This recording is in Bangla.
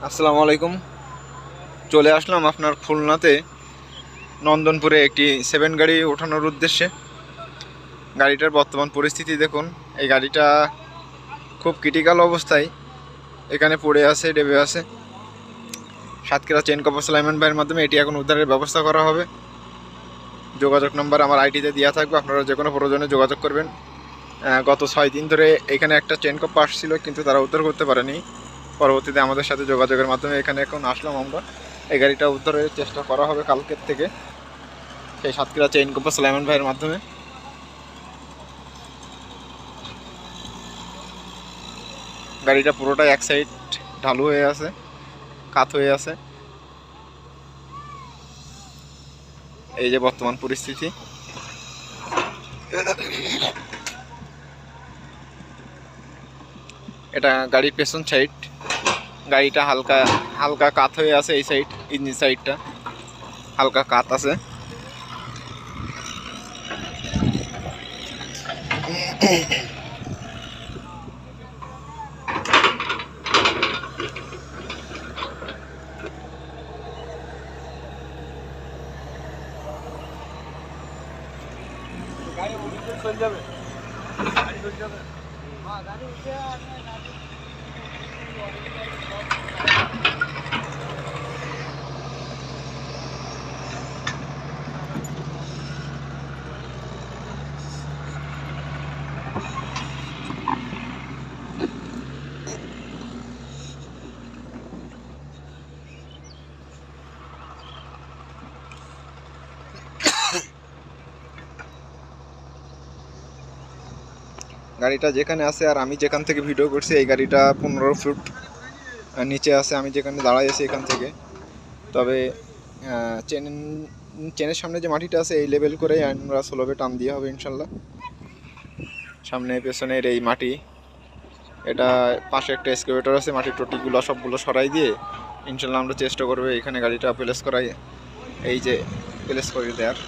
আসসালামু আলাইকুম। চলে আসলাম আপনার খুলনাতে নন্দনপুরে একটি 7 গাড়ি ওঠানোর উদ্দেশ্যে। গাড়িটার বর্তমান পরিস্থিতি দেখুন। এই গাড়িটা খুব ক্রিটিক্যাল অবস্থায় এখানে পড়ে আছে, ডেবে আছে। সাতক্ষীরা চেইন কপার সালাইমান ভাইয়ের মাধ্যমে এটি এখন উদ্ধারের ব্যবস্থা করা হবে। যোগাযোগ নম্বর আমার আইডিতে দেওয়া থাকবে, আপনারা যে কোনো প্রয়োজনে যোগাযোগ করবেন। গত 6 দিন ধরে এখানে একটা চেইন কপ আসছিল, কিন্তু তারা উদ্ধার করতে পারেনি। পরবর্তীতে আমাদের সাথে যোগাযোগের মাধ্যমে এখানে এখন আসলাম আমরা। এই গাড়িটা উদ্ধারের চেষ্টা করা হবে কালকের থেকে, সেই সাতক্ষীরা চেইন কপার সালাইমান ভাইয়ের মাধ্যমে। গাড়িটা পুরোটাই এক সাইড ঢালু হয়ে আছে, কাত হয়ে আছে। এই যে বর্তমান পরিস্থিতি। এটা গাড়ির পেছন সাইড, গাড়িটা হালকা হালকা কাত হয়ে আছে। এই সাইড, ইঞ্জিন সাইডটা হালকা কাত আছে। গাড়িটা যেখানে আছে আর আমি যেখান থেকে ভিডিও করছি, এই গাড়িটা 15 ফুট নিচে আছে আমি যেখানে দাঁড়াই আছি এখান থেকে। তবে চেনের সামনে যে মাটিটা আছে এই লেভেল করে আমরা স্লোবে টান দিয়ে হবে ইনশাল্লাহ। সামনে পেছনের এই মাটি, এটা পাশে একটা এক্সকাভেটর আছে, মাটির টটিগুলো সবগুলো সরাই দিয়ে ইনশাল্লাহ আমরা চেষ্টা করবো এখানে গাড়িটা প্লেস করাই, এই যে প্লেস করে দেওয়ার।